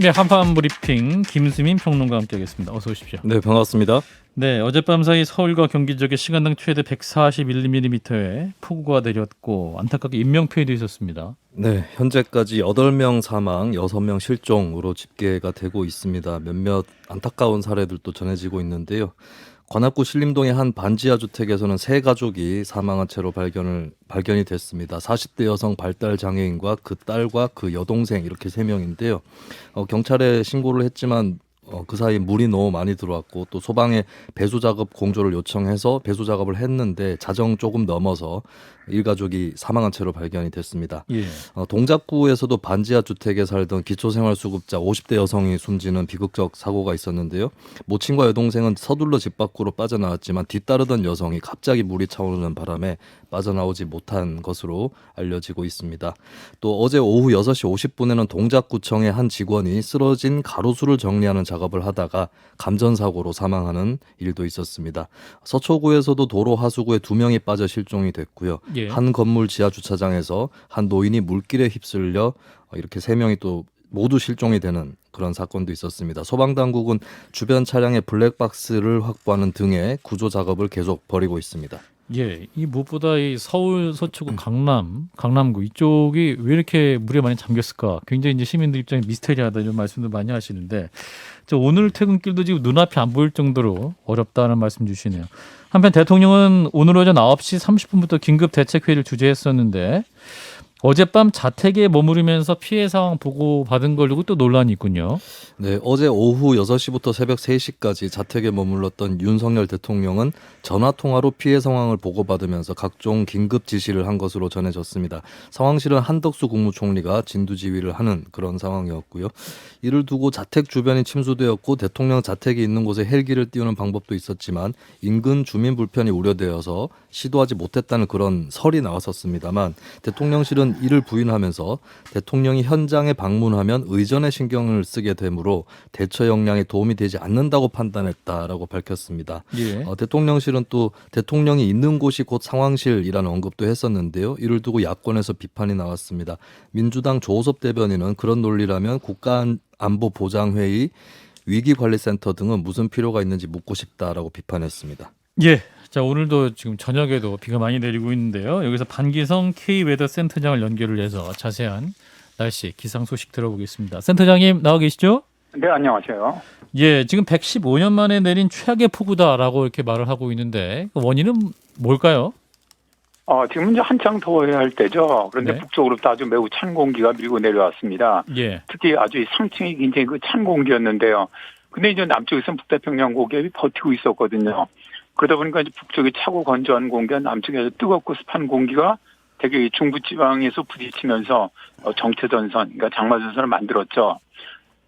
네, 한판 브리핑 김수민 평론가와 함께하겠습니다. 어서 오십시오. 네, 반갑습니다. 네, 어젯밤 사이 서울과 경기 지역에 시간당 최대 141mm의 폭우가 내렸고 안타깝게 인명피해도 있었습니다. 네, 현재까지 8명 사망, 6명 실종으로 집계가 되고 있습니다. 몇몇 안타까운 사례들도 전해지고 있는데요. 관악구 신림동의 한 반지하 주택에서는 세 가족이 사망한 채로 발견이 됐습니다. 40대 여성 발달 장애인과 그 딸과 그 여동생 이렇게 세 명인데요. 경찰에 신고를 했지만 그 사이 물이 너무 많이 들어왔고 또 소방에 배수 작업 공조를 요청해서 배수 작업을 했는데 자정 조금 넘어서 일가족이 사망한 채로 발견이 됐습니다. 예. 동작구에서도 반지하 주택에 살던 기초생활수급자 50대 여성이 숨지는 비극적 사고가 있었는데요. 모친과 여동생은 서둘러 집 밖으로 빠져나왔지만 뒤따르던 여성이 갑자기 물이 차오르는 바람에 빠져나오지 못한 것으로 알려지고 있습니다. 또 어제 오후 6시 50분에는 동작구청의 한 직원이 쓰러진 가로수를 정리하는 작업을 하다가 감전사고로 사망하는 일도 있었습니다. 서초구에서도 도로 하수구에 2명이 빠져 실종이 됐고요. 예. 한 건물 지하 주차장에서 한 노인이 물길에 휩쓸려 이렇게 3명이 또 모두 실종이 되는 그런 사건도 있었습니다. 소방당국은 주변 차량의 블랙박스를 확보하는 등의 구조 작업을 계속 벌이고 있습니다. 예, 이 무엇보다 이 서울 서초구 강남구 이쪽이 왜 이렇게 물에 많이 잠겼을까? 굉장히 이제 시민들 입장에 미스테리하다 이런 말씀도 많이 하시는데, 오늘 퇴근길도 지금 눈앞이 안 보일 정도로 어렵다는 말씀 주시네요. 한편 대통령은 오늘 오전 9시 30분부터 긴급 대책회의를 주재했었는데 어젯밤 자택에 머무르면서 피해 상황 보고 받은 걸 두고 또 논란이 있군요. 네, 어제 오후 6시부터 새벽 3시까지 자택에 머물렀던 윤석열 대통령은 전화통화로 피해 상황을 보고받으면서 각종 긴급 지시를 한 것으로 전해졌습니다. 상황실은 한덕수 국무총리가 진두지휘를 하는 그런 상황이었고요. 이를 두고 자택 주변이 침수되었고 대통령 자택이 있는 곳에 헬기를 띄우는 방법도 있었지만 인근 주민 불편이 우려되어서 시도하지 못했다는 그런 설이 나왔었습니다만 대통령실은 이를 부인하면서 대통령이 현장에 방문하면 의전에 신경을 쓰게 되므로 대처 역량에 도움이 되지 않는다고 판단했다라고 밝혔습니다. 예. 대통령실은 또 대통령이 있는 곳이 곧 상황실이라는 언급도 했었는데요. 이를 두고 야권에서 비판이 나왔습니다. 민주당 조호섭 대변인은 그런 논리라면 국가안보보장회의, 위기관리센터 등은 무슨 필요가 있는지 묻고 싶다라고 비판했습니다. 예. 자, 오늘도 지금 저녁에도 비가 많이 내리고 있는데요. 여기서 반기성 K웨더 센터장을 연결을 해서 자세한 날씨 기상 소식 들어보겠습니다. 센터장님 나와 계시죠? 네, 안녕하세요. 예, 지금 115년 만에 내린 최악의 폭우다라고 이렇게 말을 하고 있는데 그 원인은 뭘까요? 지금 이제 한창 더워야 할 때죠. 그런데 네. 북쪽으로부터 아주 매우 찬 공기가 밀고 내려왔습니다. 예. 특히 아주 상층이 굉장히 그 찬 공기였는데요. 근데 이제 남쪽에서는 북태평양 고기압이 버티고 있었거든요. 그러다 보니까 이제 북쪽이 차고 건조한 공기와 남쪽에서 뜨겁고 습한 공기가 되게 중부지방에서 부딪히면서 정체전선, 그러니까 장마전선을 만들었죠.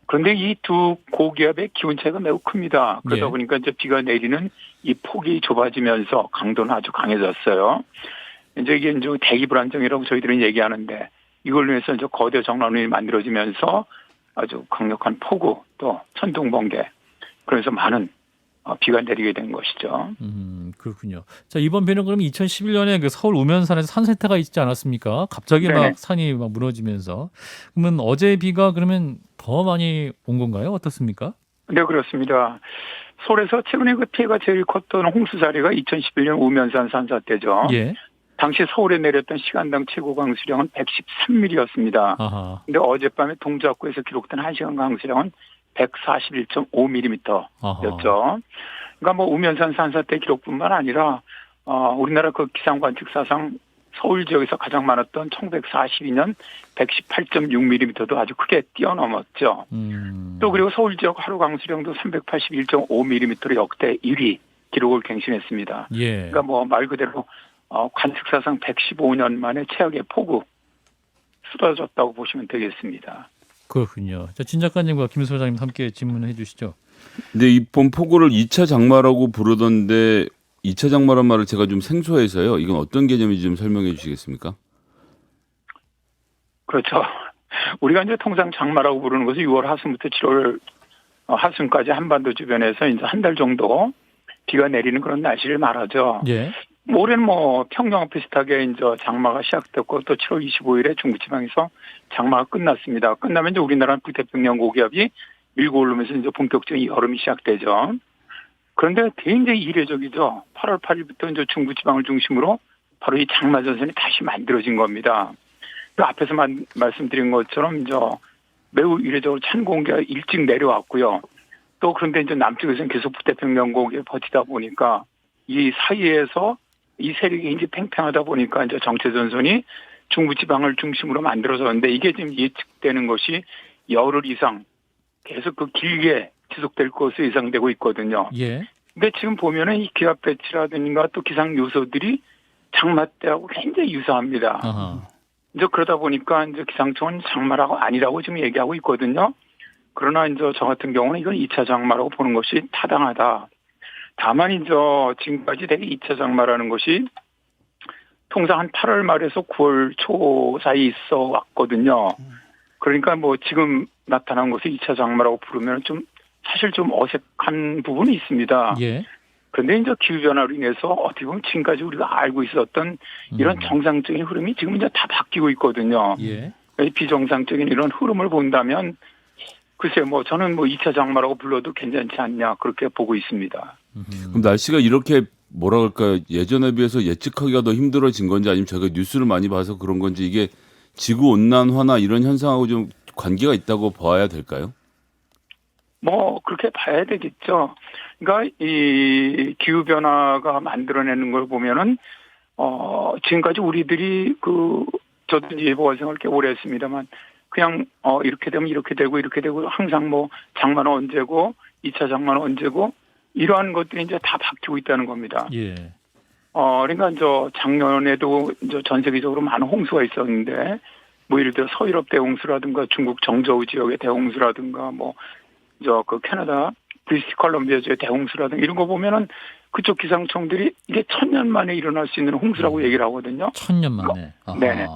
그런데 이 두 고기압의 기온 차이가 매우 큽니다. 그러다 예. 보니까 이제 비가 내리는 이 폭이 좁아지면서 강도는 아주 강해졌어요. 이제 이게 이제 대기 불안정이라고 저희들은 얘기하는데 이걸로 해서 이제 거대 정랑훈이 만들어지면서 아주 강력한 폭우 또 천둥 번개 그래서 많은 비가 내리게 된 것이죠. 그렇군요. 자, 이번 비는 그럼 2011년에 그 서울 우면산에서 산세태가 있지 않았습니까? 갑자기 네네. 막 산이 막 무너지면서. 그러면 어제 비가 그러면 더 많이 온 건가요? 어떻습니까? 네, 그렇습니다. 서울에서 최근에 그 피해가 제일 컸던 홍수 사례가 2011년 우면산 산사태죠. 예. 당시 서울에 내렸던 시간당 최고 강수량은 113mm였습니다. 아하. 근데 어젯밤에 동작구에서 기록된 1시간 강수량은 141.5mm였죠. 그러니까 뭐 우면산 산사태 기록뿐만 아니라 우리나라 그 기상관측 사상 서울 지역에서 가장 많았던 1942년 118.6mm도 아주 크게 뛰어넘었죠. 또 그리고 서울 지역 하루 강수량도 381.5mm로 역대 1위 기록을 갱신했습니다. 예. 그러니까 뭐 말 그대로 관측 사상 115년 만에 최악의 폭우 쏟아졌다고 보시면 되겠습니다. 그렇군요. 자, 진 작가님과 김 소장님 함께 질문해 주시죠. 근데 이번 폭우를 2차 장마라고 부르던데 2차 장마란 말을 제가 좀 생소해서요. 이건 어떤 개념인지 좀 설명해 주시겠습니까? 그렇죠. 우리가 이제 통상 장마라고 부르는 것은 6월 하순부터 7월 하순까지 한반도 주변에서 이제 한 달 정도 비가 내리는 그런 날씨를 말하죠. 예. 올해는 뭐 평년 비슷하게 이제 장마가 시작됐고 또 7월 25일에 중부지방에서 장마가 끝났습니다. 끝나면 이제 우리나라 북태평양 고기압이 밀고 오르면서 이제 본격적인 여름이 시작되죠. 그런데 굉장히 이례적이죠. 8월 8일부터 이제 중부지방을 중심으로 바로 이 장마 전선이 다시 만들어진 겁니다. 그 앞에서 말씀드린 것처럼 이제 매우 이례적으로 찬 공기가 일찍 내려왔고요. 또 그런데 이제 남쪽에서는 계속 북태평양 고기에 버티다 보니까 이 사이에서 이 세력이 굉장히 팽팽하다 보니까 이제 정체 전선이 중부지방을 중심으로 만들어졌는데 이게 지금 예측되는 것이 열흘 이상 계속 그 길게 지속될 것으로 예상되고 있거든요. 예. 근데 지금 보면은 이 기압 배치라든가 또 기상 요소들이 장마 때하고 굉장히 유사합니다. 아하. 이제 그러다 보니까 이제 기상청은 장마라고 아니라고 지금 얘기하고 있거든요. 그러나 이제 저 같은 경우는 이건 2차 장마라고 보는 것이 타당하다. 다만 이제 지금까지 되게 2차 장마라는 것이 통상 한 8월 말에서 9월 초 사이 있어 왔거든요. 그러니까 뭐 지금 나타난 것을 2차 장마라고 부르면 좀 사실 좀 어색한 부분이 있습니다. 예. 그런데 이제 기후변화로 인해서 어떻게 보면 지금까지 우리가 알고 있었던 이런 정상적인 흐름이 지금 이제 다 바뀌고 있거든요. 예. 비정상적인 이런 흐름을 본다면 글쎄 뭐 저는 뭐 2차 장마라고 불러도 괜찮지 않냐 그렇게 보고 있습니다. 그럼 날씨가 이렇게 뭐라 그럴까요? 예전에 비해서 예측하기가 더 힘들어진 건지 아니면 저희가 뉴스를 많이 봐서 그런 건지 이게 지구 온난화나 이런 현상하고 좀 관계가 있다고 봐야 될까요? 뭐 그렇게 봐야 되겠죠. 그러니까 이 기후 변화가 만들어내는 걸 보면은 지금까지 우리들이 저도 이제 예보 활동을 꽤 오래 했습니다만 그냥 이렇게 되면 이렇게 되고 이렇게 되고 항상 뭐 장마는 언제고 2차 장마는 언제고 이러한 것들이 이제 다 바뀌고 있다는 겁니다. 예. 그러니까 이제 작년에도 이제 전 세계적으로 많은 홍수가 있었는데 뭐 예를 들어 서유럽 대홍수라든가 중국 정저우 지역의 대홍수라든가 뭐 그 캐나다 브리티시 컬럼비아 지역의 대홍수라든가 이런 거 보면은 그쪽 기상청들이 이게 1000년 만에 일어날 수 있는 홍수라고 얘기를 하거든요. 1000년 만에. 네네.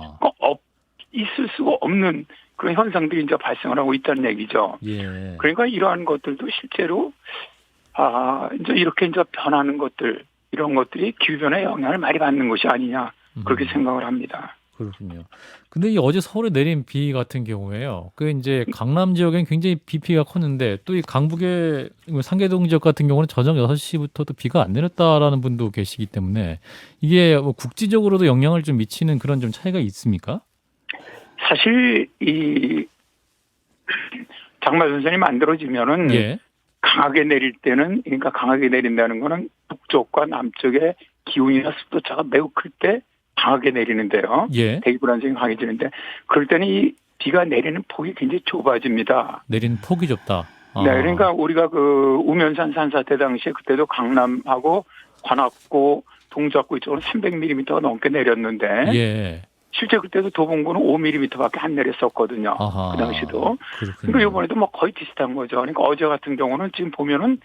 있을 수가 없는 그런 현상들이 이제 발생을 하고 있다는 얘기죠. 예. 그러니까 이러한 것들도 실제로 이제 이렇게 이제 변하는 것들 이런 것들이 기후변화에 영향을 많이 받는 것이 아니냐 그렇게 생각을 합니다. 그렇군요. 근데 이 어제 서울에 내린 비 같은 경우에요. 그 이제 강남 지역엔 굉장히 비 피해가 컸는데 또 이 강북의 상계동 지역 같은 경우는 저녁 6시부터도 비가 안 내렸다라는 분도 계시기 때문에 이게 뭐 국지적으로도 영향을 좀 미치는 그런 좀 차이가 있습니까? 사실 이 장마 전선이 만들어지면은 예. 강하게 내릴 때는 그러니까 강하게 내린다는 거는 북쪽과 남쪽의 기온이나 습도 차가 매우 클 때 강하게 내리는데요. 예. 대기 불안정이 강해지는데 그럴 때는 이 비가 내리는 폭이 굉장히 좁아집니다. 내리는 폭이 좁다. 아. 네, 그러니까 우리가 우면산 산사태 당시에 그때도 강남하고 관악구, 동작구 이쪽으로 300mm가 넘게 내렸는데 예. 실제 그때도 도봉구는 5mm밖에 안 내렸었거든요. 아하. 그 당시도. 그렇군요. 그러니까 이번에도 뭐 거의 비슷한 거죠. 그러니까 어제 같은 경우는 지금 보면은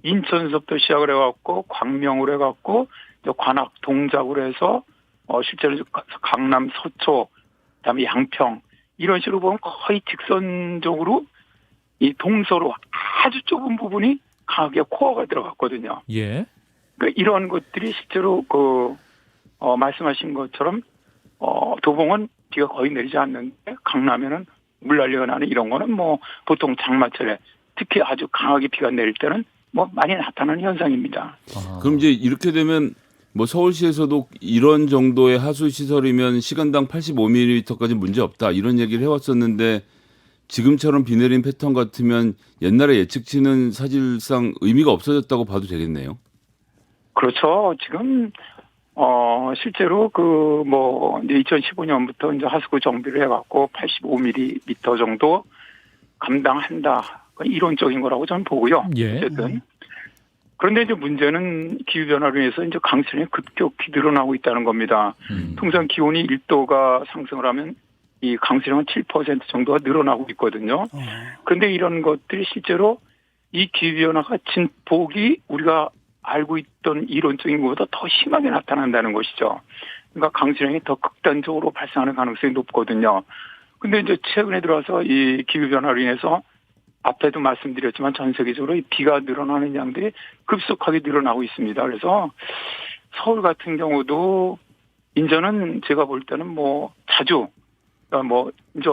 인천서부터 시작을 해갖고 광명으로 해갖고 관악, 동작으로 해서 실제로 강남, 서초, 그다음에 양평 이런 식으로 보면 거의 직선적으로 이 동서로 아주 좁은 부분이 강하게 코어가 들어갔거든요. 예. 그러니까 이런 것들이 실제로 말씀하신 것처럼 도봉은 비가 거의 내리지 않는데 강남에는 물난리가 나는 이런 거는 뭐 보통 장마철에 특히 아주 강하게 비가 내릴 때는 뭐 많이 나타나는 현상입니다. 아. 그럼 이제 이렇게 되면 뭐 서울시에서도 이런 정도의 하수 시설이면 시간당 85mm까지 문제 없다 이런 얘기를 해왔었는데 지금처럼 비 내린 패턴 같으면 옛날에 예측치는 사실상 의미가 없어졌다고 봐도 되겠네요. 그렇죠. 지금 실제로 이제 2015년부터 이제 하수구 정비를 해갖고 85mm 정도 감당한다. 이론적인 거라고 저는 보고요. 예. 어쨌든. 그런데 이제 문제는 기후변화로 인해서 이제 강수량이 급격히 늘어나고 있다는 겁니다. 통상 기온이 1도가 상승을 하면 이 강수량은 7% 정도가 늘어나고 있거든요. 그런데 이런 것들이 실제로 이 기후변화가 진폭이 우리가 알고 있던 이론적인 것보다 더 심하게 나타난다는 것이죠. 그러니까 강수량이 더 극단적으로 발생하는 가능성이 높거든요. 근데 이제 최근에 들어서 이 기후변화로 인해서 앞에도 말씀드렸지만 전 세계적으로 이 비가 늘어나는 양들이 급속하게 늘어나고 있습니다. 그래서 서울 같은 경우도 인제는 제가 볼 때는 뭐 자주 그러니까 뭐 이제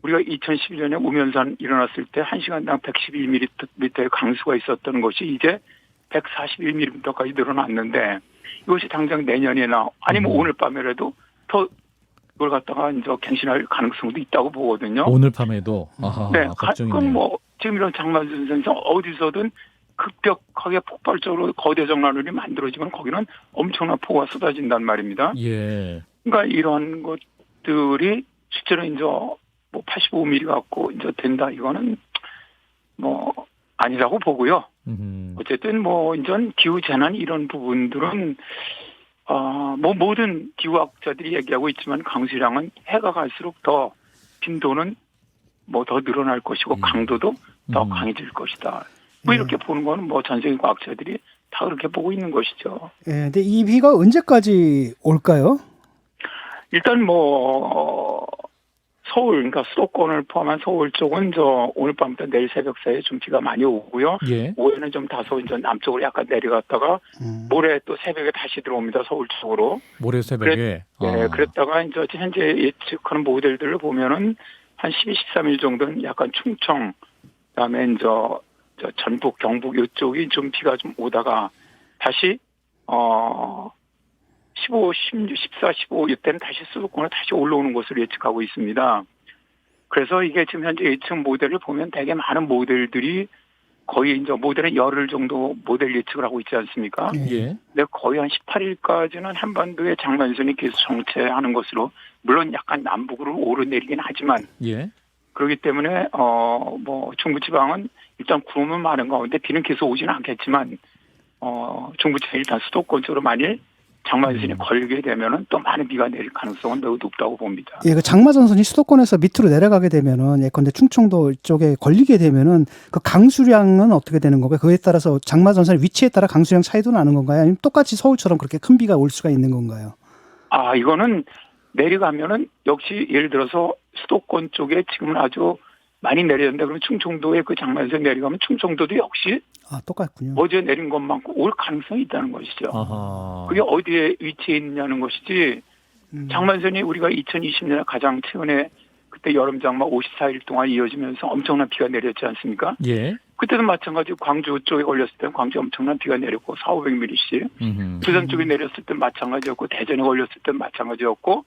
우리가 2011년에 우면산 일어났을 때 1시간당 111mm의 강수가 있었던 것이 이제 141mm까지 늘어났는데 이것이 당장 내년이나 아니면 오늘 밤에라도 더 그걸 갖다가 이제 갱신할 가능성도 있다고 보거든요. 오늘 밤에도 아하, 네, 걱정이네요. 가끔 뭐 지금 이런 장마선 선생 어디서든 급격하게 폭발적으로 거대 정화율이 만들어지면 거기는 엄청난 폭우가 쏟아진단 말입니다. 예. 그러니까 이런 것들이 실제로 이제 뭐 85mm 갖고 이제 된다 이거는 뭐 아니라고 보고요. 어쨌든 뭐 이제 기후 재난 이런 부분들은 뭐 모든 기후학자들이 얘기하고 있지만 강수량은 해가 갈수록 더 빈도는 뭐 더 늘어날 것이고 강도도 더 강해질 것이다. 뭐 이렇게 보는 거는 뭐 전 세계 과학자들이 다 그렇게 보고 있는 것이죠. 예, 근데 이 비가 언제까지 올까요? 일단 뭐 서울 그러니까 수도권을 포함한 서울 쪽은 오늘 밤부터 내일 새벽 사이에 좀 비가 많이 오고요. 예. 오후에는 좀 다소 이제 남쪽으로 약간 내려갔다가 모레 또 새벽에 다시 들어옵니다. 서울 쪽으로. 모레 새벽에. 네, 그랬다가 이제 현재 예측하는 모델들을 보면은 한 12, 13일 정도는 약간 충청, 그다음에 이제 전북, 경북 이쪽이 좀 비가 좀 오다가 다시 15, 16, 14, 15 이때는 다시 수도권으로 다시 올라오는 것으로 예측하고 있습니다. 그래서 이게 지금 현재 예측 모델을 보면 되게 많은 모델들이 거의 이제 모델은 열흘 정도 모델 예측을 하고 있지 않습니까? 예. 근데 거의 한 18일까지는 한반도의 장마연선이 계속 정체하는 것으로 물론 약간 남북으로 오르내리긴 하지만 예. 그렇기 때문에 뭐 중부지방은 일단 구름은 많은 가운데 비는 계속 오지는 않겠지만 중부지방 일단 수도권 쪽으로 만일 장마연선이 걸리게 되면은 또 많은 비가 내릴 가능성은 매우 높다고 봅니다. 예, 그 장마전선이 수도권에서 밑으로 내려가게 되면은 예컨대 충청도 쪽에 걸리게 되면은 그 강수량은 어떻게 되는 건가요? 그에 따라서 장마전선의 위치에 따라 강수량 차이도 나는 건가요? 아니면 똑같이 서울처럼 그렇게 큰 비가 올 수가 있는 건가요? 이거는 내려가면은 역시 예를 들어서 수도권 쪽에 지금은 아주 많이 내렸는데 그러면 충청도에 그 장마연선 내려가면 충청도도 역시 똑같군요. 어제 내린 것만큼 올 가능성이 있다는 것이죠. 아하. 그게 어디에 위치해 있느냐는 것이지 장마연선이 우리가 2020년에 가장 최근에 그때 여름 장마 54일 동안 이어지면서 엄청난 비가 내렸지 않습니까? 예. 그때도 마찬가지로 광주 쪽에 걸렸을 때는 광주에 엄청난 비가 내렸고 400mm씩 부산 쪽에 내렸을 때 마찬가지였고 대전에 걸렸을 때 마찬가지였고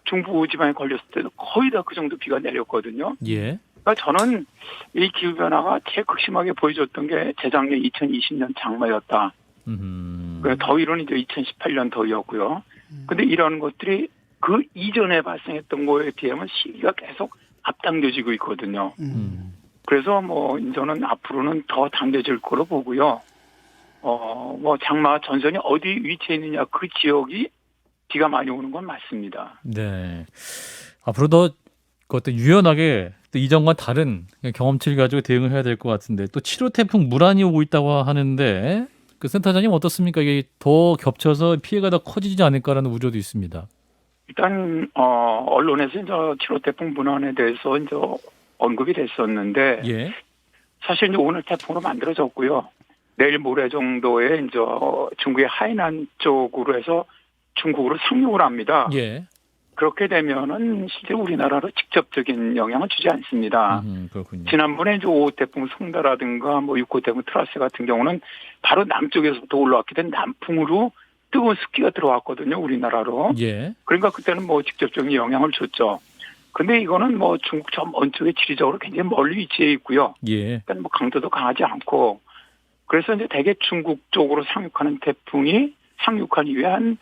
중부 지방에 걸렸을 때도 거의 다 그 정도 비가 내렸거든요. 예. 그러니까 저는 이 기후변화가 제일 극심하게 보여줬던 게 재작년 2020년 장마였다. 더위로는 이제 2018년 더위였고요. 근데 이런 것들이 그 이전에 발생했던 거에 비하면 시기가 계속 앞당겨지고 있거든요. 그래서 뭐 저는 앞으로는 더 당겨질 거로 보고요. 뭐 장마 전선이 어디 위치해 있느냐 그 지역이 비가 많이 오는 건 맞습니다. 네. 앞으로 더 그것도 유연하게 또 이전과 다른 경험치를 가지고 대응을 해야 될 것 같은데 또 7호 태풍 무란이 오고 있다고 하는데 그 센터장님 어떻습니까? 이게 더 겹쳐서 피해가 더 커지지 않을까라는 우려도 있습니다. 일단 언론에서 이제 7호 태풍 문안에 대해서 이제 언급이 됐었는데 예. 사실 이제 오늘 태풍으로 만들어졌고요. 내일 모레 정도에 이제 중국의 하이난 쪽으로 해서 중국으로 상륙을 합니다. 예. 그렇게 되면은 실제 우리나라로 직접적인 영향을 주지 않습니다. 그렇군요. 지난번에 이제 5호 태풍 송다라든가 뭐 6호 태풍 트라스 같은 경우는 바로 남쪽에서부터 올라왔기 때문에 남풍으로 뜨거운 습기가 들어왔거든요, 우리나라로. 예. 그러니까 그때는 뭐 직접적인 영향을 줬죠. 근데 이거는 뭐 중국 저 먼 쪽에 지리적으로 굉장히 멀리 위치해 있고요. 예. 그러니까 뭐 강도도 강하지 않고 그래서 이제 대개 중국 쪽으로 상륙하는 태풍이 상륙한 이후에 한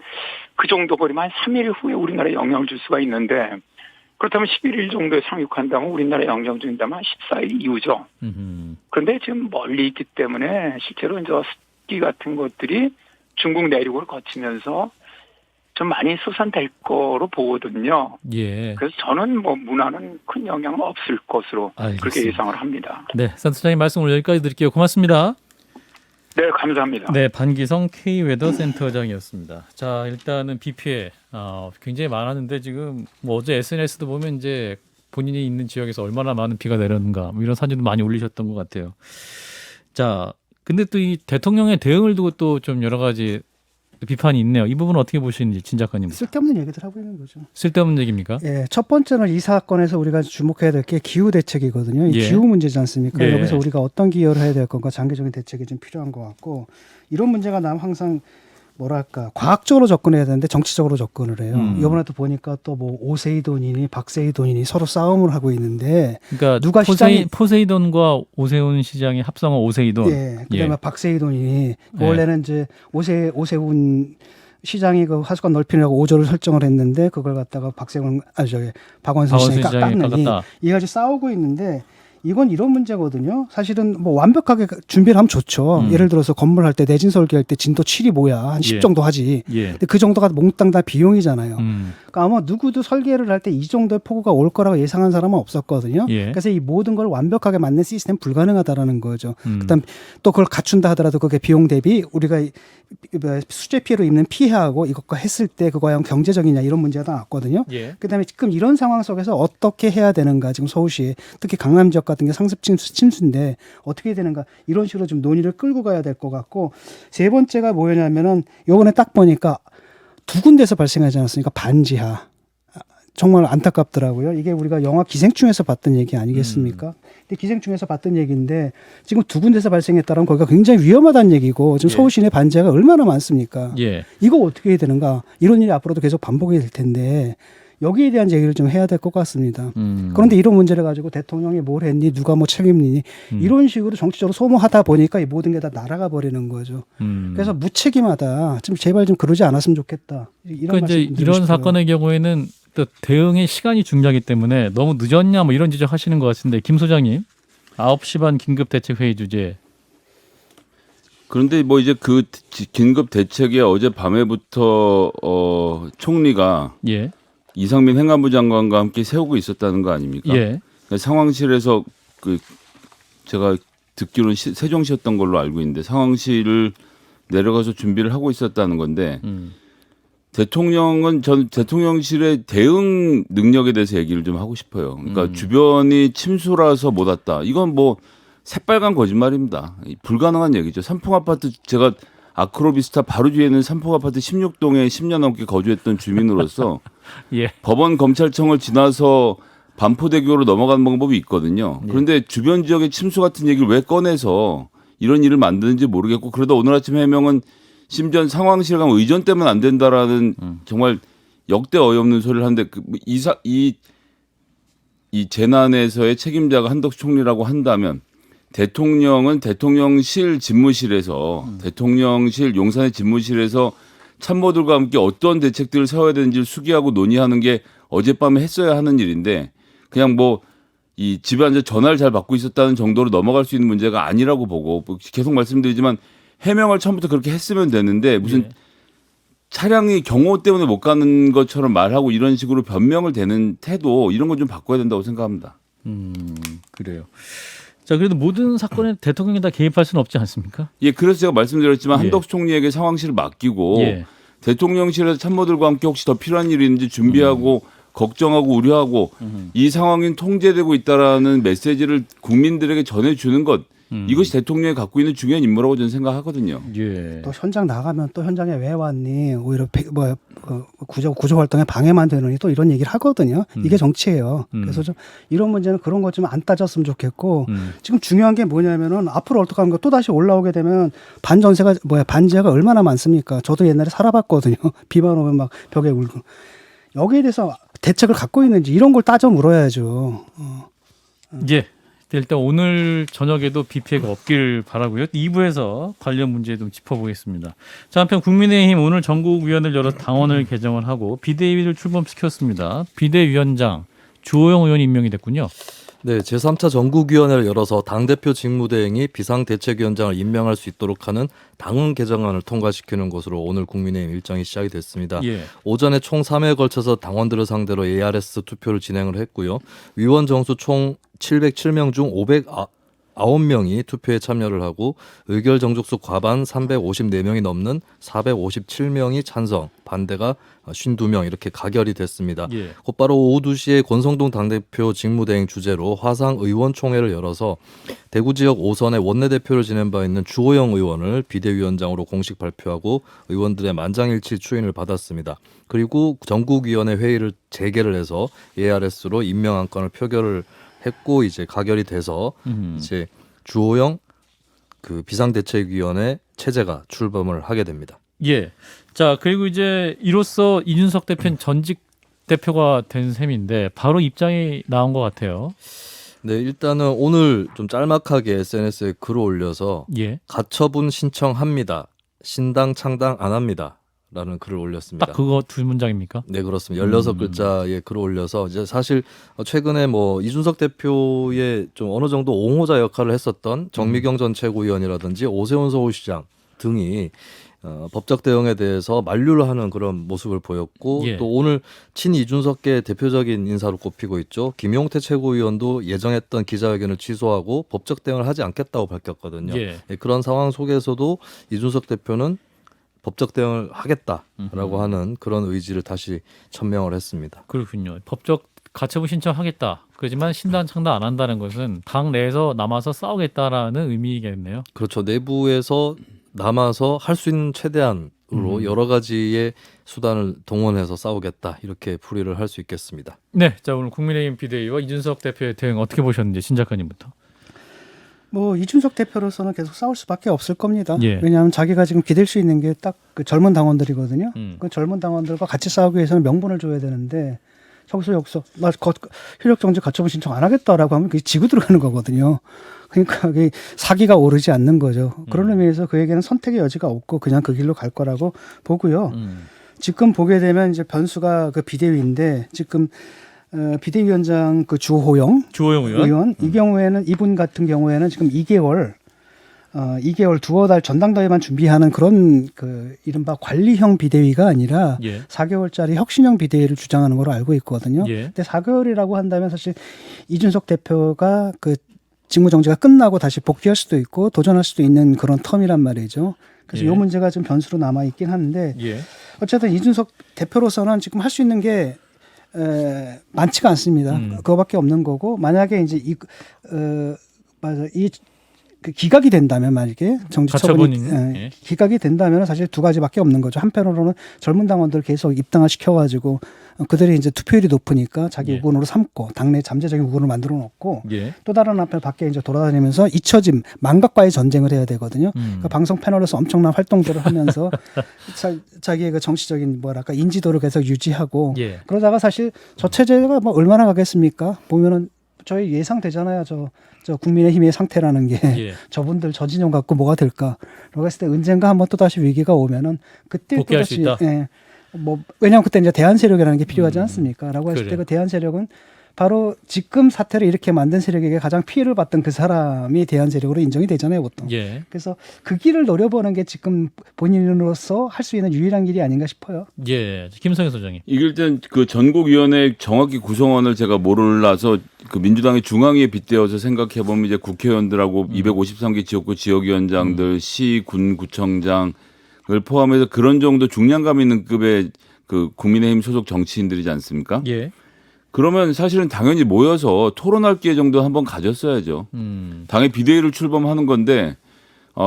그 정도 거리만 3일 후에 우리나라에 영향을 줄 수가 있는데 그렇다면 11일 정도에 상륙한다면 우리나라에 영향을 준다면 한 14일 이후죠. 그런데 지금 멀리 있기 때문에 실제로 이제 습기 같은 것들이 중국 내륙을 거치면서 좀 많이 쏟아낼 거로 보거든요. 예. 그래서 저는 뭐 문화는 큰 영향은 없을 것으로 알겠습니다. 그렇게 예상을 합니다. 네, 센터장님 말씀 오늘 여기까지 드릴게요. 고맙습니다. 네, 감사합니다. 네, 반기성 K웨더 센터장이었습니다. 자, 일단은 비 피해 굉장히 많았는데 지금 뭐 어제 SNS도 보면 이제 본인이 있는 지역에서 얼마나 많은 비가 내렸는가 뭐 이런 사진도 많이 올리셨던 것 같아요. 자, 근데 또 이 대통령의 대응을 두고 또 좀 여러 가지 비판이 있네요. 이 부분은 어떻게 보시는지 진 작가님. 쓸데없는 얘기들 하고 있는 거죠. 쓸데없는 얘기입니까? 예, 첫 번째는 이 사건에서 우리가 주목해야 될 게 기후 대책이거든요. 이 예. 기후 문제지 않습니까? 예. 여기서 우리가 어떤 기여를 해야 될 건가 장기적인 대책이 좀 필요한 것 같고 이런 문제가 나면 항상 뭐랄까 과학적으로 접근해야 되는데 정치적으로 접근을 해요. 이번에도 보니까 또 뭐 오세이돈이니 박세이돈이니 서로 싸움을 하고 있는데 그러니까 누가 포세이돈과 오세훈 시장이 합성한 오세이돈. 예, 그다음에 예. 박세이돈이 예. 원래는 이제 오세훈 시장이 그 하수관 넓히려고 5조를 설정을 했는데 그걸 갖다가 박원순 시장이 깎느니 깎았다. 이게 아주 싸우고 있는데 이건 이런 문제거든요. 사실은 뭐 완벽하게 준비를 하면 좋죠. 예를 들어서 건물 할 때 내진 설계할 때 진도 7이 뭐야 한 10 예. 정도 하지. 예. 근데 그 정도가 몽땅 다 비용이잖아요. 음. 그러니까 아마 누구도 설계를 할 때 이 정도의 폭우가 올 거라고 예상한 사람은 없었거든요. 예. 그래서 이 모든 걸 완벽하게 맞는 시스템 불가능하다라는 거죠. 음. 그다음 또 그걸 갖춘다 하더라도 그게 비용 대비 우리가 수재 피해로 입는 피해하고 이것과 했을 때 그거 과연 경제적이냐 이런 문제가 나왔거든요. 예. 그다음에 지금 이런 상황 속에서 어떻게 해야 되는가 지금 서울시 특히 강남 지역 같은 게 상습 침수인데 어떻게 해야 되는가 이런 식으로 좀 논의를 끌고 가야 될 것 같고 세 번째가 뭐냐면은 요번에 딱 보니까 두 군데서 발생하지 않았습니까? 반지하. 정말 안타깝더라고요. 이게 우리가 영화 기생충에서 봤던 얘기 아니겠습니까? 근데 기생충에서 봤던 얘기인데 지금 두 군데서 발생했다면 거기가 굉장히 위험하다는 얘기고 지금 예. 서울 시내 반지하가 얼마나 많습니까? 예. 이거 어떻게 해야 되는가? 이런 일이 앞으로도 계속 반복이 될 텐데 여기에 대한 얘기를 좀 해야 될 것 같습니다. 그런데 이런 문제를 가지고 대통령이 뭘 했니? 누가 뭐 책임지니? 이런 식으로 정치적으로 소모하다 보니까 이 모든 게 다 날아가 버리는 거죠. 그래서 무책임하다. 좀 제발 좀 그러지 않았으면 좋겠다. 이런 그러니까 이제 말씀 드리고 이런 싶어요. 사건의 경우에는 또 대응의 시간이 중요하기 때문에 너무 늦었냐 뭐 이런 지적하시는 것 같은데 김 소장님 9시 반 긴급 대책 회의 주제. 그런데 뭐 이제 그 긴급 대책에 어제 밤에부터 총리가 예. 이상민 행안부 장관과 함께 세우고 있었다는 거 아닙니까? 예. 그러니까 상황실에서 그 제가 듣기로는 세종시였던 걸로 알고 있는데 상황실을 내려가서 준비를 하고 있었다는 건데 대통령은 전 대통령실의 대응 능력에 대해서 얘기를 좀 하고 싶어요. 그러니까 주변이 침수라서 못 왔다. 이건 뭐 새빨간 거짓말입니다. 불가능한 얘기죠. 삼풍아파트 제가 아크로비스타 바로 뒤에 있는 삼풍아파트 16동에 10년 넘게 거주했던 주민으로서 예. 법원 검찰청을 지나서 반포대교로 넘어가는 방법이 있거든요. 그런데 주변 지역의 침수 같은 얘기를 왜 꺼내서 이런 일을 만드는지 모르겠고 그러다 오늘 아침 해명은 심지어 상황실 가면 의전 때문에 안 된다라는 정말 역대 어이없는 소리를 하는데 이 재난에서의 책임자가 한덕수 총리라고 한다면 대통령은 대통령실 집무실에서 대통령실 용산의 집무실에서 참모들과 함께 어떤 대책들을 세워야 되는지를 수기하고 논의하는 게 어젯밤에 했어야 하는 일인데 그냥 뭐 이 집에 앉아 전화를 잘 받고 있었다는 정도로 넘어갈 수 있는 문제가 아니라고 보고 계속 말씀드리지만 해명을 처음부터 그렇게 했으면 되는데 무슨 예. 차량이 경호 때문에 못 가는 것처럼 말하고 이런 식으로 변명을 대는 태도 이런 건 좀 바꿔야 된다고 생각합니다. 그래요. 자, 그래도 모든 사건에 대통령이 다 개입할 수는 없지 않습니까? 예, 그래서 제가 말씀드렸지만 예. 한덕수 총리에게 상황실을 맡기고 예. 대통령실에서 참모들과 함께 혹시 더 필요한 일이 있는지 준비하고 걱정하고 우려하고 이 상황이 통제되고 있다라는 메시지를 국민들에게 전해주는 것 이것이 대통령이 갖고 있는 중요한 임무라고 저는 생각하거든요. 예. 또 현장 나가면 또 현장에 왜 왔니? 오히려 구조 활동에 방해만 되느니 또 이런 얘기를 하거든요. 이게 정치예요. 그래서 좀 이런 문제는 그런 것 좀 안 따졌으면 좋겠고 지금 중요한 게 뭐냐면은 앞으로 어떻게 하는 거 또 다시 올라오게 되면 반지하가 얼마나 많습니까? 저도 옛날에 살아봤거든요. 비만 오면 막 벽에 울고 여기에 대해서 대책을 갖고 있는지 이런 걸 따져 물어야죠. 예. 일단 오늘 저녁에도 비 피해가 없길 바라고요. 2부에서 관련 문제 좀 짚어보겠습니다. 자, 한편 국민의힘 오늘 전국위원회를 열어 당원을 개정을 하고 비대위를 출범시켰습니다. 비대위원장 주호영 의원이 임명이 됐군요. 네, 제3차 전국위원회를 열어서 당대표 직무대행이 비상대책위원장을 임명할 수 있도록 하는 당헌 개정안을 통과시키는 것으로 오늘 국민의힘 일정이 시작이 됐습니다. 예. 오전에 총 3회에 걸쳐서 당원들을 상대로 ARS 투표를 진행을 했고요. 위원 정수 총 707명 중 9명이 투표에 참여를 하고 의결 정족수 과반 354명이 넘는 457명이 찬성, 반대가 52명 이렇게 가결이 됐습니다. 예. 곧바로 오후 2시에 권성동 당대표 직무대행 주재로 화상 의원총회를 열어서 대구 지역 5선의 원내대표를 지낸 바 있는 주호영 의원을 비대위원장으로 공식 발표하고 의원들의 만장일치 추인을 받았습니다. 그리고 전국위원회 회의를 재개를 해서 ARS로 임명안건을 표결을 했고 이제 가결이 돼서 이제 주호영 그 비상대책위원회 체제가 출범을 하게 됩니다. 예. 자, 그리고 이제 이로써 이준석 대표는 전직 대표가 된 셈인데 바로 입장이 나온 것 같아요. 네, 일단은 오늘 좀 짤막하게 SNS에 글을 올려서 예. 가처분 신청합니다. 신당 창당 안 합니다. 라는 글을 올렸습니다. 딱 그거 두 문장입니까? 네, 그렇습니다. 16글자의 글을 올려서 이제 사실 최근에 뭐 이준석 대표의 좀 어느 정도 옹호자 역할을 했었던 정미경 전 최고위원이라든지 오세훈 서울시장 등이 법적 대응에 대해서 만류를 하는 그런 모습을 보였고 예. 또 오늘 친 이준석계 대표적인 인사로 꼽히고 있죠. 김용태 최고위원도 예정했던 기자회견을 취소하고 법적 대응을 하지 않겠다고 밝혔거든요. 예. 그런 상황 속에서도 이준석 대표는 법적 대응을 하겠다라고 하는 그런 의지를 다시 천명을 했습니다. 그렇군요. 법적 가처분 신청하겠다. 그렇지만 신당 창당 안 한다는 것은 당 내에서 남아서 싸우겠다라는 의미겠네요. 그렇죠. 내부에서 남아서 할 수 있는 최대한으로 여러 가지의 수단을 동원해서 싸우겠다. 이렇게 풀이를 할 수 있겠습니다. 네, 자 오늘 국민의힘 비대위와 이준석 대표의 대응 어떻게 보셨는지 신 작가님부터. 뭐 이준석 대표로서는 계속 싸울 수밖에 없을 겁니다. 예. 왜냐하면 자기가 지금 기댈 수 있는 게 딱 그 젊은 당원들이거든요. 음. 그 젊은 당원들과 같이 싸우기 위해서는 명분을 줘야 되는데 저기서 여기서 나 효력정지 가처분 신청 안 하겠다라고 하면 그게 지고 들어가는 거거든요. 그러니까 그게 사기가 오르지 않는 거죠. 그런 의미에서 그에게는 선택의 여지가 없고 그냥 그 길로 갈 거라고 보고요. 지금 보게 되면 이제 변수가 그 비대위인데 지금 비대위원장 그 주호영 의원 이 경우에는 이분 같은 경우에는 지금 2개월 두어 달 전당대회만 준비하는 그런 그 이른바 관리형 비대위가 아니라 예. 4개월짜리 혁신형 비대위를 주장하는 걸로 알고 있거든요. 예. 근데 4개월이라고 한다면 사실 이준석 대표가 그 직무정지가 끝나고 다시 복귀할 수도 있고 도전할 수도 있는 그런 텀이란 말이죠. 그래서 예. 이 문제가 좀 변수로 남아 있긴 한데 예. 어쨌든 이준석 대표로서는 지금 할 수 있는 게 많지가 않습니다. 그거밖에 없는 거고 만약에 이제 그 기각이 된다면 만약에 정지 처분이 예. 기각이 된다면 사실 두 가지밖에 없는 거죠. 한편으로는 젊은 당원들 계속 입당을 시켜가지고 그들이 이제 투표율이 높으니까 자기 예. 우군으로 삼고 당내 잠재적인 우군을 만들어 놓고 예. 또 다른 한편 밖에 이제 돌아다니면서 잊혀짐 망각과의 전쟁을 해야 되거든요. 그러니까 방송 패널에서 엄청난 활동들을 하면서 자기의 그 정치적인 뭐랄까 인지도를 계속 유지하고 예. 그러다가 사실 저 체제가 뭐 얼마나 가겠습니까? 보면은 저희 예상되잖아요. 저 국민의힘의 상태라는 게 예. 저분들 저 진영 갖고 뭐가 될까? 라고 했을 때 언젠가 한번 또 다시 위기가 오면은 그때 또 복귀할 수 다시 있다? 뭐 왜냐하면 그때 이제 대안 세력이라는 게 필요하지 않습니까? 라고 했을 때 그래요. 그 대안 세력은 바로 지금 사태를 이렇게 만든 세력에게 가장 피해를 봤던 그 사람이 대안 세력으로 인정이 되잖아요, 보통. 예. 그래서 그 길을 노려보는 게 지금 본인으로서 할 수 있는 유일한 길이 아닌가 싶어요. 예. 김성현 소장님. 이게 일단 그 전국위원회 정확히 구성원을 제가 몰라서 그 민주당의 중앙위에 빗대어서 생각해 보면 이제 국회의원들하고 253개 지역구 지역위원장들, 시, 군, 구청장을 포함해서 그런 정도 중량감 있는 급의 그 국민의힘 소속 정치인들이지 않습니까? 예. 그러면 사실은 당연히 모여서 토론할 기회 정도 한번 가졌어야죠. 당의 비대위를 출범하는 건데,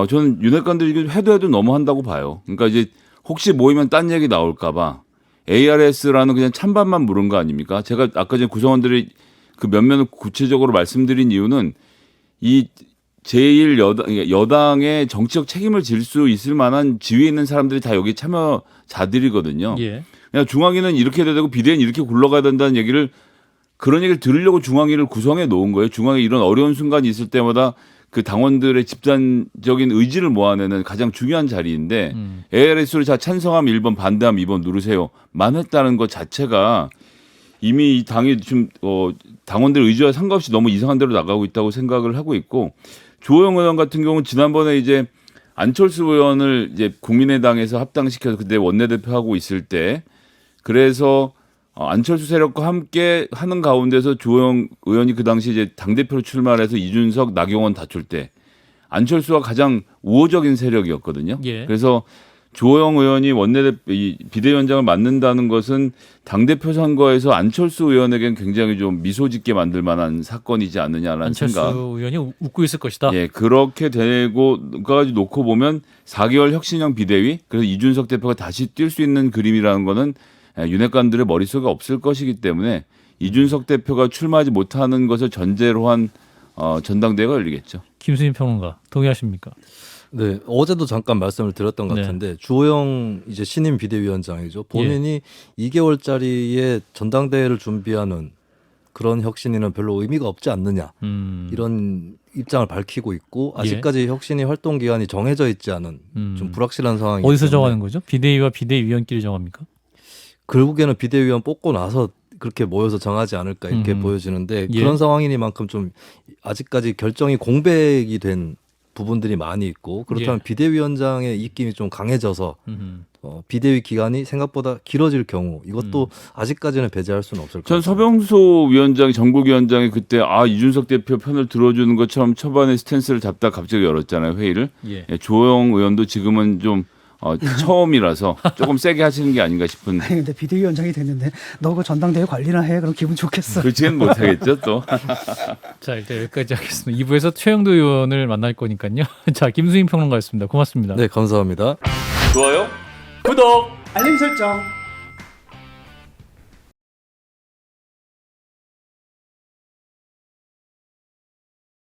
저는 윤핵관들이 이거 해도 너무 한다고 봐요. 그러니까 이제 혹시 모이면 딴 얘기 나올까봐 ARS라는 그냥 찬반만 물은 거 아닙니까? 제가 아까 전에 구성원들이 그 면면을 구체적으로 말씀드린 이유는 이 여당의 정치적 책임을 질 수 있을 만한 지위에 있는 사람들이 다 여기 참여자들이거든요. 예. 그냥 중앙위는 이렇게 돼야 되고 비대위는 이렇게 굴러가야 된다는 얘기를 그런 얘기를 들으려고 중앙위를 구성해 놓은 거예요. 중앙위 이런 어려운 순간이 있을 때마다 그 당원들의 집단적인 의지를 모아내는 가장 중요한 자리인데 ARS를 자 찬성함 1번 반대함 2번 누르세요만 했다는 것 자체가 이미 이 당이 좀 당원들 의지와 상관없이 너무 이상한 대로 나가고 있다고 생각을 하고 있고 주호영 의원 같은 경우는 지난번에 이제 안철수 의원을 이제 국민의당에서 합당시켜서 그때 원내대표 하고 있을 때 그래서 안철수 세력과 함께 하는 가운데서 주호영 의원이 그 당시 이제 당대표로 출마해서 이준석, 나경원 다툴 때 안철수가 가장 우호적인 세력이었거든요. 예. 그래서 주호영 의원이 비대위원장을 맡는다는 것은 당대표 선거에서 안철수 의원에겐 굉장히 좀 미소 짓게 만들 만한 사건이지 않느냐라는 안철수 생각. 의원이 웃고 있을 것이다. 예, 그렇게 되고까지 놓고 보면 4개월 혁신형 비대위, 그래서 이준석 대표가 다시 뛸 수 있는 그림이라는 거는 윤핵관들의 머릿속에 없을 것이기 때문에 이준석 대표가 출마하지 못하는 것을 전제로 한 전당대회가 열리겠죠. 김수민 평론가 동의하십니까? 네, 어제도 잠깐 말씀을 드렸던 것 네. 같은데 주호영 이제 신임 비대위원장이죠. 본인이 2개월짜리의 전당대회를 준비하는 그런 혁신위는 별로 의미가 없지 않느냐 이런 입장을 밝히고 있고 아직까지 혁신위 활동 기간이 정해져 있지 않은 좀 불확실한 상황이기 어디서 때문에 정하는 거죠? 비대위와 비대위원끼리 정합니까? 결국에는 비대위원 뽑고 나서 그렇게 모여서 정하지 않을까 이렇게 보여지는데 예. 그런 상황이니만큼 좀 아직까지 결정이 공백이 된 부분들이 많이 있고 그렇다면 비대위원장의 입김이 좀 강해져서 비대위 기간이 생각보다 길어질 경우 이것도 아직까지는 배제할 수는 없을 것 전 같아요. 서병수 위원장이 정국위원장이 그때 이준석 대표 편을 들어주는 것처럼 초반에 스탠스를 잡다 갑자기 열었잖아요 회의를. 예. 예, 주호영 의원도 지금은 좀 처음이라서 조금 세게 하시는 게 아닌가 싶은. 아니 근데 비대위원장이 됐는데 너 그 전당대회 관리나 해. 그럼 기분 좋겠어. 그치는 못하겠죠 또. 자, 일단 여기까지 하겠습니다. 2부에서 최영도 의원을 만날 거니까요. 자, 김수인 평론가였습니다. 고맙습니다. 네, 감사합니다. 좋아요? 구독! 알림 설정.